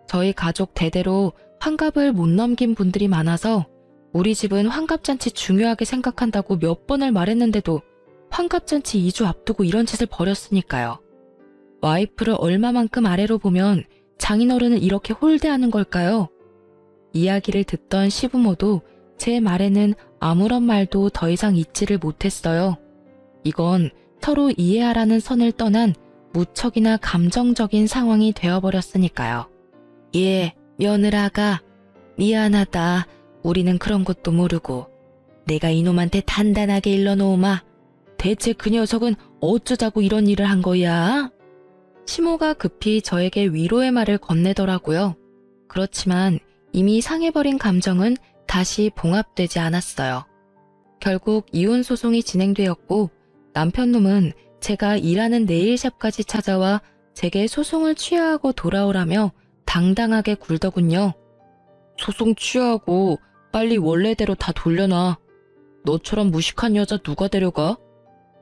저희 가족 대대로 환갑을 못 넘긴 분들이 많아서 우리 집은 환갑잔치 중요하게 생각한다고 몇 번을 말했는데도 환갑잔치 2주 앞두고 이런 짓을 벌였으니까요. 와이프를 얼마만큼 아래로 보면 장인어른을 이렇게 홀대하는 걸까요? 이야기를 듣던 시부모도 제 말에는 아무런 말도 더 이상 잊지를 못했어요. 이건 서로 이해하라는 선을 떠난 무척이나 감정적인 상황이 되어버렸으니까요. 예, 며느라가 미안하다. 우리는 그런 것도 모르고 내가 이놈한테 단단하게 일러놓으마. 대체 그 녀석은 어쩌자고 이런 일을 한 거야? 시모가 급히 저에게 위로의 말을 건네더라고요. 그렇지만 이미 상해버린 감정은 다시 봉합되지 않았어요. 결국 이혼 소송이 진행되었고 남편놈은 제가 일하는 네일샵까지 찾아와 제게 소송을 취하하고 돌아오라며 당당하게 굴더군요. 소송 취하하고 빨리 원래대로 다 돌려놔. 너처럼 무식한 여자 누가 데려가?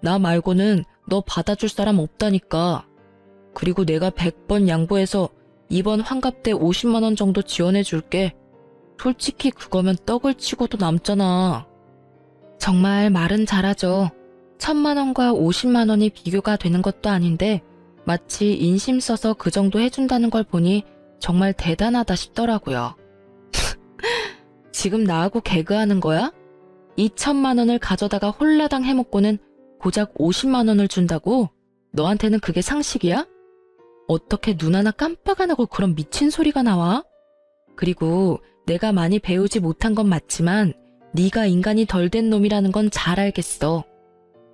나 말고는 너 받아줄 사람 없다니까. 그리고 내가 100번 양보해서 이번 환갑 때 50만 원 정도 지원해 줄게. 솔직히 그거면 떡을 치고도 남잖아. 정말 말은 잘하죠. 1000만 원과 50만 원이 비교가 되는 것도 아닌데 마치 인심 써서 그 정도 해준다는 걸 보니 정말 대단하다 싶더라고요. 지금 나하고 개그하는 거야? 2천만 원을 가져다가 홀라당 해먹고는 고작 50만 원을 준다고? 너한테는 그게 상식이야? 어떻게 눈 하나 깜빡 안 하고 그런 미친 소리가 나와? 그리고 내가 많이 배우지 못한 건 맞지만 네가 인간이 덜 된 놈이라는 건 잘 알겠어.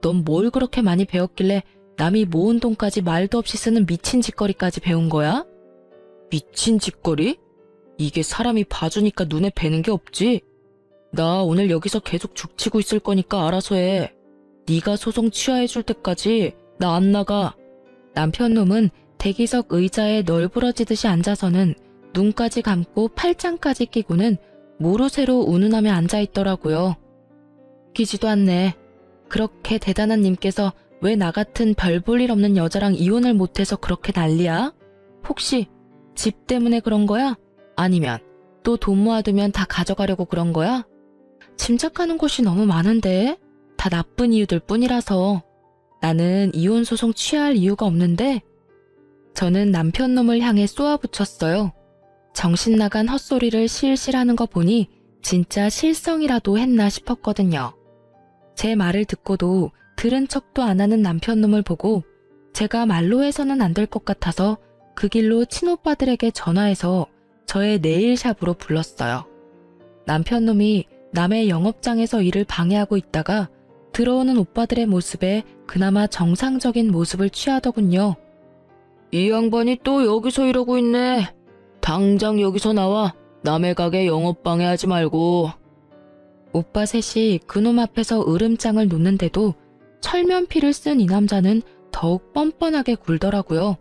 넌 뭘 그렇게 많이 배웠길래 남이 모은 돈까지 말도 없이 쓰는 미친 짓거리까지 배운 거야? 미친 짓거리? 이게 사람이 봐주니까 눈에 뵈는 게 없지? 나 오늘 여기서 계속 죽치고 있을 거니까 알아서 해. 네가 소송 취하해줄 때까지 나 안 나가. 남편놈은 대기석 의자에 널브러지듯이 앉아서는 눈까지 감고 팔짱까지 끼고는 모르쇠로 운운하며 앉아있더라고요. 웃기지도 않네. 그렇게 대단한 님께서 왜 나 같은 별 볼 일 없는 여자랑 이혼을 못해서 그렇게 난리야? 혹시 집 때문에 그런 거야? 아니면 또 돈 모아두면 다 가져가려고 그런 거야? 짐작하는 것이 너무 많은데? 다 나쁜 이유들 뿐이라서. 나는 이혼 소송 취할 이유가 없는데? 저는 남편 놈을 향해 쏘아붙였어요. 정신 나간 헛소리를 실실 하는 거 보니 진짜 실성이라도 했나 싶었거든요. 제 말을 듣고도 들은 척도 안 하는 남편 놈을 보고 제가 말로 해서는 안 될 것 같아서 그 길로 친오빠들에게 전화해서 저의 네일샵으로 불렀어요. 남편 놈이 남의 영업장에서 일을 방해하고 있다가 들어오는 오빠들의 모습에 그나마 정상적인 모습을 취하더군요. 이 양반이 또 여기서 이러고 있네. 당장 여기서 나와. 남의 가게 영업 방해하지 말고. 오빠 셋이 그놈 앞에서 으름장을 놓는데도 철면피를 쓴 이 남자는 더욱 뻔뻔하게 굴더라고요.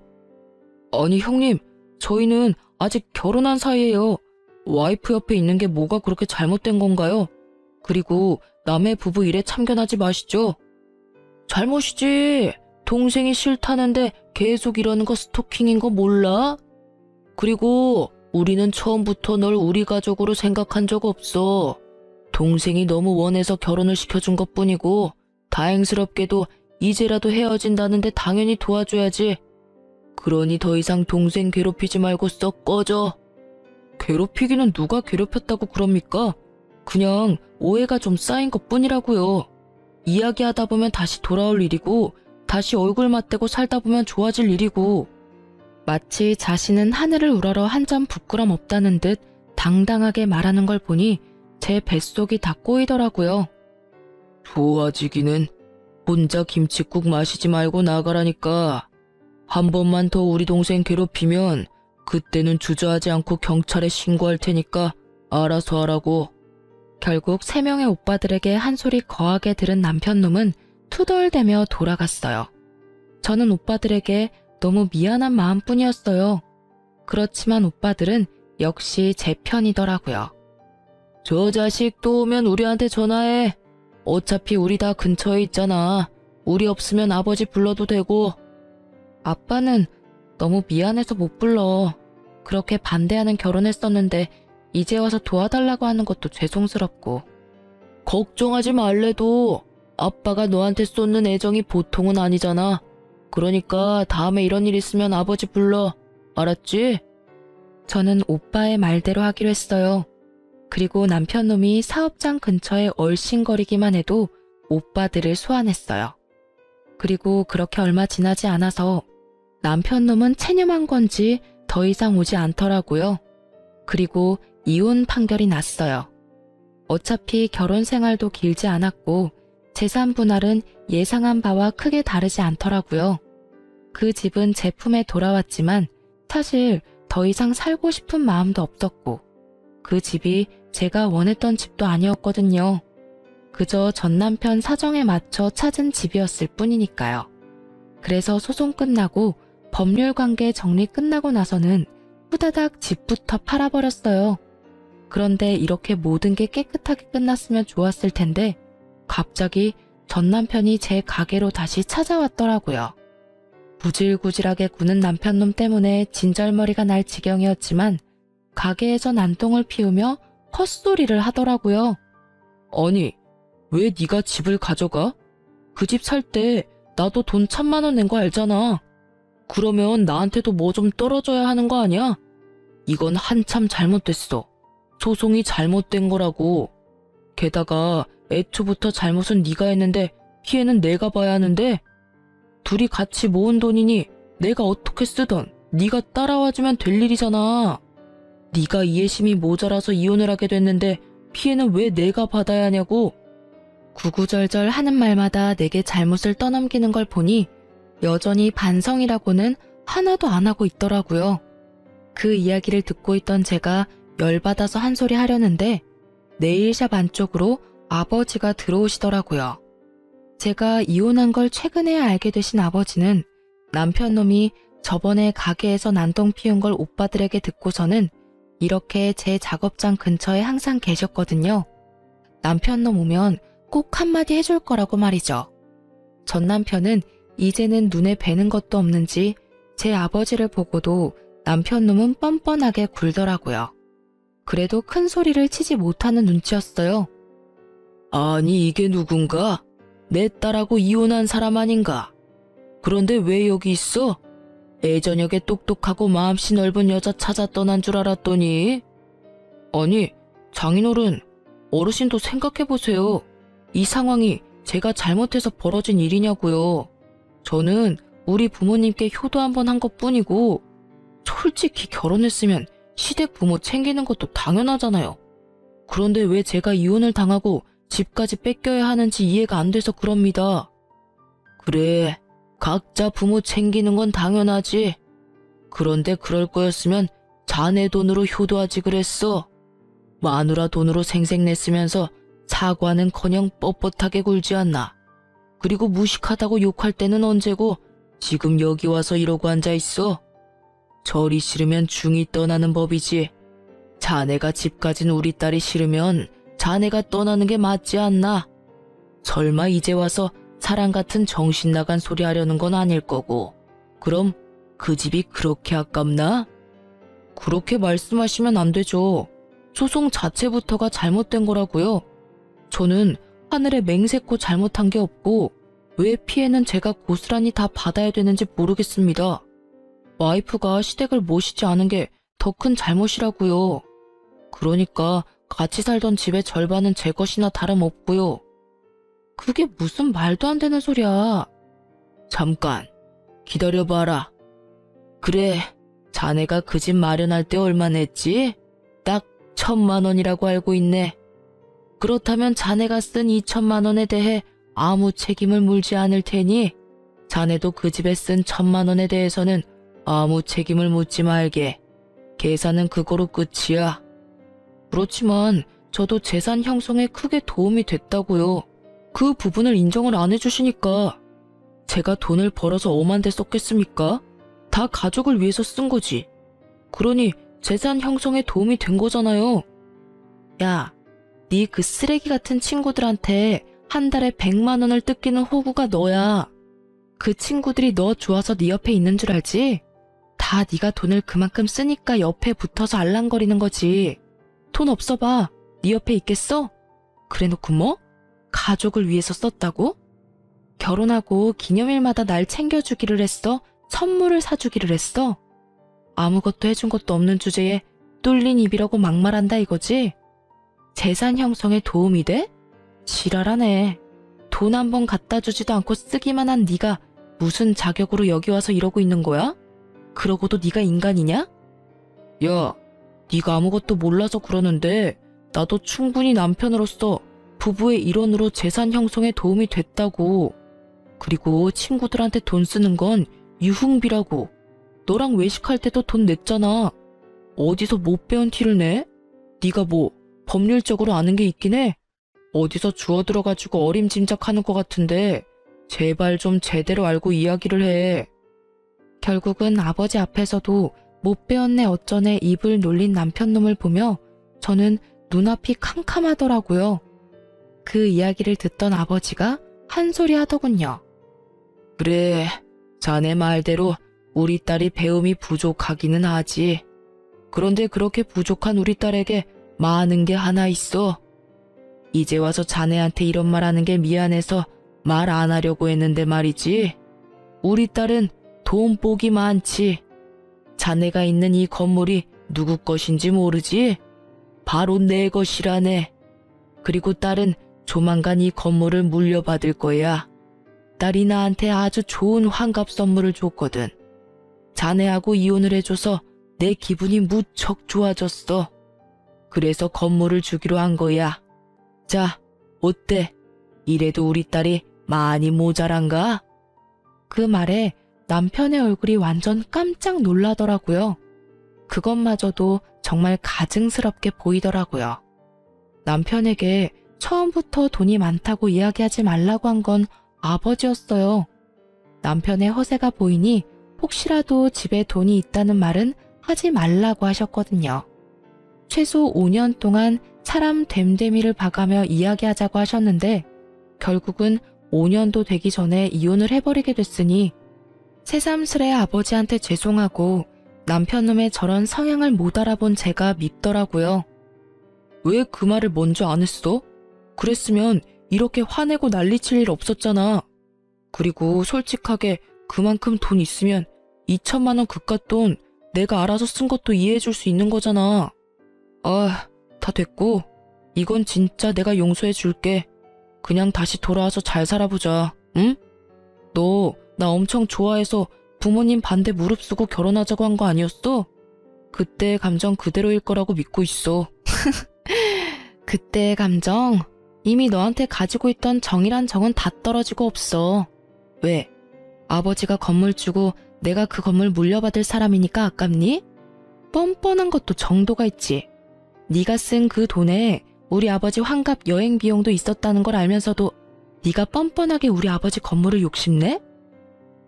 아니 형님, 저희는 아직 결혼한 사이예요. 와이프 옆에 있는 게 뭐가 그렇게 잘못된 건가요? 그리고 남의 부부 일에 참견하지 마시죠. 잘못이지. 동생이 싫다는데 계속 이러는 거 스토킹인 거 몰라? 그리고 우리는 처음부터 널 우리 가족으로 생각한 적 없어. 동생이 너무 원해서 결혼을 시켜준 것뿐이고 다행스럽게도 이제라도 헤어진다는데 당연히 도와줘야지. 그러니 더 이상 동생 괴롭히지 말고 썩 꺼져. 괴롭히기는 누가 괴롭혔다고 그럽니까? 그냥 오해가 좀 쌓인 것뿐이라고요. 이야기하다 보면 다시 돌아올 일이고 다시 얼굴 맞대고 살다 보면 좋아질 일이고. 마치 자신은 하늘을 우러러 한 점 부끄럼 없다는 듯 당당하게 말하는 걸 보니 제 뱃속이 다 꼬이더라고요. 좋아지기는 혼자 김칫국 마시지 말고 나가라니까. 한 번만 더 우리 동생 괴롭히면 그때는 주저하지 않고 경찰에 신고할 테니까 알아서 하라고. 결국 3명의 오빠들에게 한 소리 거하게 들은 남편놈은 투덜대며 돌아갔어요. 저는 오빠들에게 너무 미안한 마음뿐이었어요. 그렇지만 오빠들은 역시 제 편이더라고요. 저 자식 또 오면 우리한테 전화해. 어차피 우리 다 근처에 있잖아. 우리 없으면 아버지 불러도 되고. 아빠는 너무 미안해서 못 불러. 그렇게 반대하는 결혼했었는데 이제 와서 도와달라고 하는 것도 죄송스럽고. 걱정하지 말래도 아빠가 너한테 쏟는 애정이 보통은 아니잖아. 그러니까 다음에 이런 일 있으면 아버지 불러. 알았지? 저는 오빠의 말대로 하기로 했어요. 그리고 남편놈이 사업장 근처에 얼씬거리기만 해도 오빠들을 소환했어요. 그리고 그렇게 얼마 지나지 않아서 남편놈은 체념한 건지 더 이상 오지 않더라고요. 그리고 이혼 판결이 났어요. 어차피 결혼 생활도 길지 않았고 재산 분할은 예상한 바와 크게 다르지 않더라고요. 그 집은 제 품에 돌아왔지만 사실 더 이상 살고 싶은 마음도 없었고 그 집이 제가 원했던 집도 아니었거든요. 그저 전 남편 사정에 맞춰 찾은 집이었을 뿐이니까요. 그래서 소송 끝나고 법률관계 정리 끝나고 나서는 후다닥 집부터 팔아버렸어요. 그런데 이렇게 모든 게 깨끗하게 끝났으면 좋았을 텐데 갑자기 전 남편이 제 가게로 다시 찾아왔더라고요. 구질구질하게 구는 남편놈 때문에 진절머리가 날 지경이었지만 가게에서 난동을 피우며 헛소리를 하더라고요. 아니, 왜 네가 집을 가져가? 그 집 살 때 나도 돈 1,000만 원 낸 거 알잖아. 그러면 나한테도 뭐 좀 떨어져야 하는 거 아니야? 이건 한참 잘못됐어. 소송이 잘못된 거라고. 게다가 애초부터 잘못은 네가 했는데 피해는 내가 봐야 하는데 둘이 같이 모은 돈이니 내가 어떻게 쓰던 네가 따라와주면 될 일이잖아. 네가 이해심이 모자라서 이혼을 하게 됐는데 피해는 왜 내가 받아야 하냐고. 구구절절 하는 말마다 내게 잘못을 떠넘기는 걸 보니 여전히 반성이라고는 하나도 안 하고 있더라고요. 그 이야기를 듣고 있던 제가 열받아서 한 소리 하려는데 네일샵 안쪽으로 아버지가 들어오시더라고요. 제가 이혼한 걸 최근에 알게 되신 아버지는 남편놈이 저번에 가게에서 난동 피운 걸 오빠들에게 듣고서는 이렇게 제 작업장 근처에 항상 계셨거든요. 남편놈 오면 꼭 한마디 해줄 거라고 말이죠. 전 남편은 이제는 눈에 뵈는 것도 없는지 제 아버지를 보고도 남편 놈은 뻔뻔하게 굴더라고요. 그래도 큰 소리를 치지 못하는 눈치였어요. 아니 이게 누군가? 내 딸하고 이혼한 사람 아닌가? 그런데 왜 여기 있어? 애저녁에 똑똑하고 마음씨 넓은 여자 찾아 떠난 줄 알았더니. 아니 장인어른, 어르신도 생각해보세요. 이 상황이 제가 잘못해서 벌어진 일이냐고요. 저는 우리 부모님께 효도 한번 한 것뿐이고, 솔직히 결혼했으면 시댁 부모 챙기는 것도 당연하잖아요. 그런데 왜 제가 이혼을 당하고 집까지 뺏겨야 하는지 이해가 안 돼서 그럽니다. 그래, 각자 부모 챙기는 건 당연하지. 그런데 그럴 거였으면 자네 돈으로 효도하지 그랬어. 마누라 돈으로 생색냈으면서 사과는커녕 뻣뻣하게 굴지 않나. 그리고 무식하다고 욕할 때는 언제고 지금 여기 와서 이러고 앉아있어. 절이 싫으면 중이 떠나는 법이지. 자네가 집 가진 우리 딸이 싫으면 자네가 떠나는 게 맞지 않나. 설마 이제 와서 사람 같은 정신 나간 소리 하려는 건 아닐 거고. 그럼 그 집이 그렇게 아깝나? 그렇게 말씀하시면 안 되죠. 소송 자체부터가 잘못된 거라고요. 저는 하늘에 맹세코 잘못한 게 없고 왜 피해는 제가 고스란히 다 받아야 되는지 모르겠습니다. 와이프가 시댁을 모시지 않은 게 더 큰 잘못이라고요. 그러니까 같이 살던 집의 절반은 제 것이나 다름없고요. 그게 무슨 말도 안 되는 소리야. 잠깐 기다려봐라. 그래, 자네가 그 집 마련할 때 얼마 냈지? 딱 1,000만 원이라고 알고 있네. 그렇다면 자네가 쓴 2,000만 원에 대해 아무 책임을 물지 않을 테니 자네도 그 집에 쓴 1,000만 원에 대해서는 아무 책임을 묻지 말게. 계산은 그거로 끝이야. 그렇지만 저도 재산 형성에 크게 도움이 됐다고요. 그 부분을 인정을 안 해주시니까. 제가 돈을 벌어서 엄한데 썼겠습니까? 다 가족을 위해서 쓴 거지. 그러니 재산 형성에 도움이 된 거잖아요. 야, 네 그 쓰레기 같은 친구들한테 한 달에 100만 원을 뜯기는 호구가 너야. 그 친구들이 너 좋아서 네 옆에 있는 줄 알지? 다 네가 돈을 그만큼 쓰니까 옆에 붙어서 알랑거리는 거지. 돈 없어 봐. 네 옆에 있겠어? 그래놓고 뭐? 가족을 위해서 썼다고? 결혼하고 기념일마다 날 챙겨주기를 했어? 선물을 사주기를 했어? 아무것도 해준 것도 없는 주제에 뚫린 입이라고 막말한다 이거지? 재산 형성에 도움이 돼? 지랄하네. 돈 한 번 갖다 주지도 않고 쓰기만 한 네가 무슨 자격으로 여기 와서 이러고 있는 거야? 그러고도 네가 인간이냐? 야, 네가 아무것도 몰라서 그러는데 나도 충분히 남편으로서 부부의 일원으로 재산 형성에 도움이 됐다고. 그리고 친구들한테 돈 쓰는 건 유흥비라고. 너랑 외식할 때도 돈 냈잖아. 어디서 못 배운 티를 내? 네가 뭐 법률적으로 아는 게 있긴 해? 어디서 주워들어가지고 어림짐작하는 것 같은데 제발 좀 제대로 알고 이야기를 해. 결국은 아버지 앞에서도 못 배웠네 어쩌네 입을 놀린 남편놈을 보며 저는 눈앞이 캄캄하더라고요. 그 이야기를 듣던 아버지가 한 소리 하더군요. 그래, 자네 말대로 우리 딸이 배움이 부족하기는 하지. 그런데 그렇게 부족한 우리 딸에게 많은 게 하나 있어. 이제 와서 자네한테 이런 말 하는 게 미안해서 말 안 하려고 했는데 말이지. 우리 딸은 돈복이 많지. 자네가 있는 이 건물이 누구 것인지 모르지? 바로 내 것이라네. 그리고 딸은 조만간 이 건물을 물려받을 거야. 딸이 나한테 아주 좋은 환갑 선물을 줬거든. 자네하고 이혼을 해줘서 내 기분이 무척 좋아졌어. 그래서 건물을 주기로 한 거야. 자, 어때? 이래도 우리 딸이 많이 모자란가? 그 말에 남편의 얼굴이 완전 깜짝 놀라더라고요. 그것마저도 정말 가증스럽게 보이더라고요. 남편에게 처음부터 돈이 많다고 이야기하지 말라고 한 건 아버지였어요. 남편의 허세가 보이니 혹시라도 집에 돈이 있다는 말은 하지 말라고 하셨거든요. 최소 5년 동안 사람 됨됨이를 봐가며 이야기하자고 하셨는데 결국은 5년도 되기 전에 이혼을 해버리게 됐으니 새삼스레 아버지한테 죄송하고 남편놈의 저런 성향을 못 알아본 제가 밉더라고요. 왜 그 말을 먼저 안 했어? 그랬으면 이렇게 화내고 난리칠 일 없었잖아. 그리고 솔직하게 그만큼 돈 있으면 2천만 원 그깟 돈 내가 알아서 쓴 것도 이해해줄 수 있는 거잖아. 아, 다 됐고 이건 진짜 내가 용서해줄게. 그냥 다시 돌아와서 잘 살아보자. 응? 너 나 엄청 좋아해서 부모님 반대 무릅쓰고 결혼하자고 한 거 아니었어? 그때 감정 그대로일 거라고 믿고 있어. 그때의 감정? 이미 너한테 가지고 있던 정이란 정은 다 떨어지고 없어. 왜? 아버지가 건물 주고 내가 그 건물 물려받을 사람이니까 아깝니? 뻔뻔한 것도 정도가 있지. 네가 쓴 그 돈에 우리 아버지 환갑 여행 비용도 있었다는 걸 알면서도 네가 뻔뻔하게 우리 아버지 건물을 욕심내?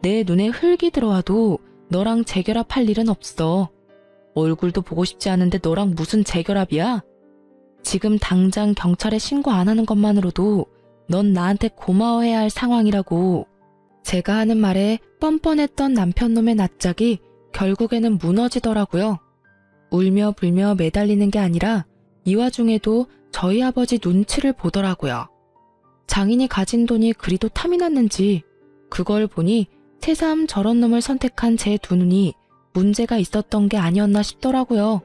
내 눈에 흙이 들어와도 너랑 재결합할 일은 없어. 얼굴도 보고 싶지 않은데 너랑 무슨 재결합이야? 지금 당장 경찰에 신고 안 하는 것만으로도 넌 나한테 고마워해야 할 상황이라고. 제가 하는 말에 뻔뻔했던 남편놈의 낯짝이 결국에는 무너지더라고요. 울며 불며 매달리는 게 아니라 이 와중에도 저희 아버지 눈치를 보더라고요. 장인이 가진 돈이 그리도 탐이 났는지 그걸 보니 새삼 저런 놈을 선택한 제 두 눈이 문제가 있었던 게 아니었나 싶더라고요.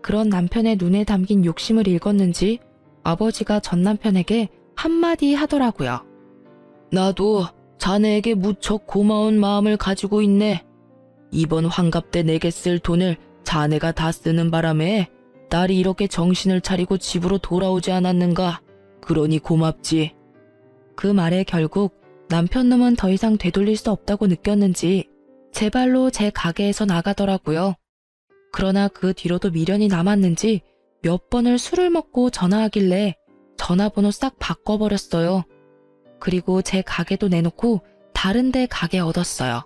그런 남편의 눈에 담긴 욕심을 읽었는지 아버지가 전 남편에게 한마디 하더라고요. 나도 자네에게 무척 고마운 마음을 가지고 있네. 이번 환갑 때 내게 쓸 돈을 자네가 다 쓰는 바람에 딸이 이렇게 정신을 차리고 집으로 돌아오지 않았는가. 그러니 고맙지. 그 말에 결국 남편놈은 더 이상 되돌릴 수 없다고 느꼈는지 제 발로 제 가게에서 나가더라고요. 그러나 그 뒤로도 미련이 남았는지 몇 번을 술을 먹고 전화하길래 전화번호 싹 바꿔버렸어요. 그리고 제 가게도 내놓고 다른 데 가게 얻었어요.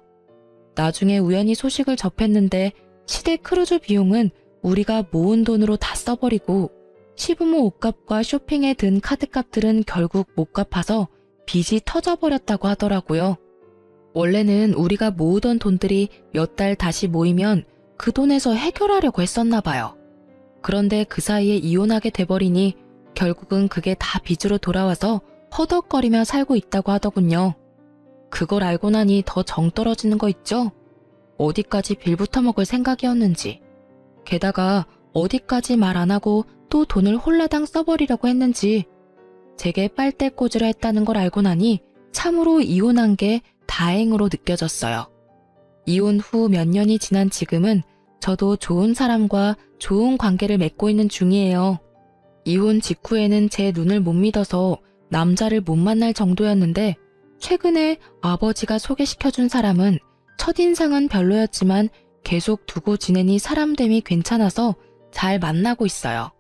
나중에 우연히 소식을 접했는데 시댁 크루즈 비용은 우리가 모은 돈으로 다 써버리고 시부모 옷값과 쇼핑에 든 카드값들은 결국 못 갚아서 빚이 터져버렸다고 하더라고요. 원래는 우리가 모으던 돈들이 몇 달 다시 모이면 그 돈에서 해결하려고 했었나 봐요. 그런데 그 사이에 이혼하게 돼버리니 결국은 그게 다 빚으로 돌아와서 허덕거리며 살고 있다고 하더군요. 그걸 알고 나니 더 정 떨어지는 거 있죠? 어디까지 빌부터 먹을 생각이었는지. 게다가 어디까지 말 안 하고 또 돈을 홀라당 써버리려고 했는지. 제게 빨대꽂으려 했다는 걸 알고 나니 참으로 이혼한 게 다행으로 느껴졌어요. 이혼 후 몇 년이 지난 지금은 저도 좋은 사람과 좋은 관계를 맺고 있는 중이에요. 이혼 직후에는 제 눈을 못 믿어서 남자를 못 만날 정도였는데 최근에 아버지가 소개시켜준 사람은 첫인상은 별로였지만 계속 두고 지내니 사람됨이 괜찮아서 잘 만나고 있어요.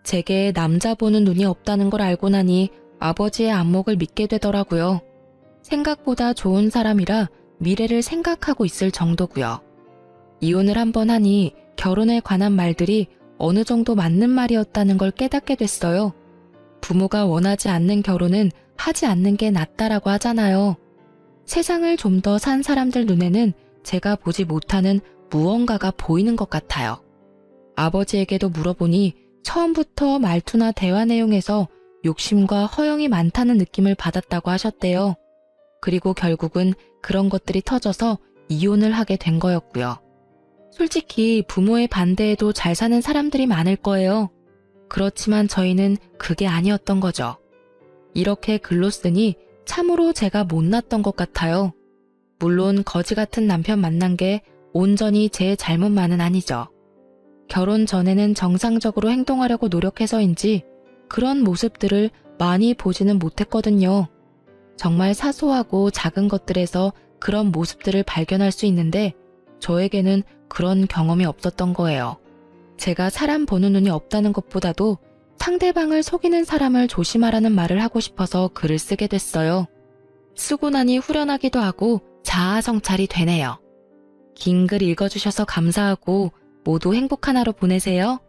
제게 남자 보는 눈이 없다는 걸 알고 나니 아버지의 안목을 믿게 되더라고요. 생각보다 좋은 사람이라 미래를 생각하고 있을 정도고요. 이혼을 한번 하니 결혼에 관한 말들이 어느 정도 맞는 말이었다는 걸 깨닫게 됐어요. 부모가 원하지 않는 결혼은 하지 않는 게 낫다라고 하잖아요. 세상을 좀 더 산 사람들 눈에는 제가 보지 못하는 무언가가 보이는 것 같아요. 아버지에게도 물어보니 처음부터 말투나 대화 내용에서 욕심과 허영이 많다는 느낌을 받았다고 하셨대요. 그리고 결국은 그런 것들이 터져서 이혼을 하게 된 거였고요. 솔직히 부모의 반대에도 잘 사는 사람들이 많을 거예요. 그렇지만 저희는 그게 아니었던 거죠. 이렇게 글로 쓰니 참으로 제가 못났던 것 같아요. 물론 거지 같은 남편 만난 게 온전히 제 잘못만은 아니죠. 결혼 전에는 정상적으로 행동하려고 노력해서인지 그런 모습들을 많이 보지는 못했거든요. 정말 사소하고 작은 것들에서 그런 모습들을 발견할 수 있는데 저에게는 그런 경험이 없었던 거예요. 제가 사람 보는 눈이 없다는 것보다도 상대방을 속이는 사람을 조심하라는 말을 하고 싶어서 글을 쓰게 됐어요. 쓰고 나니 후련하기도 하고 자아성찰이 되네요. 긴 글 읽어주셔서 감사하고 모두 행복한 하루 보내세요.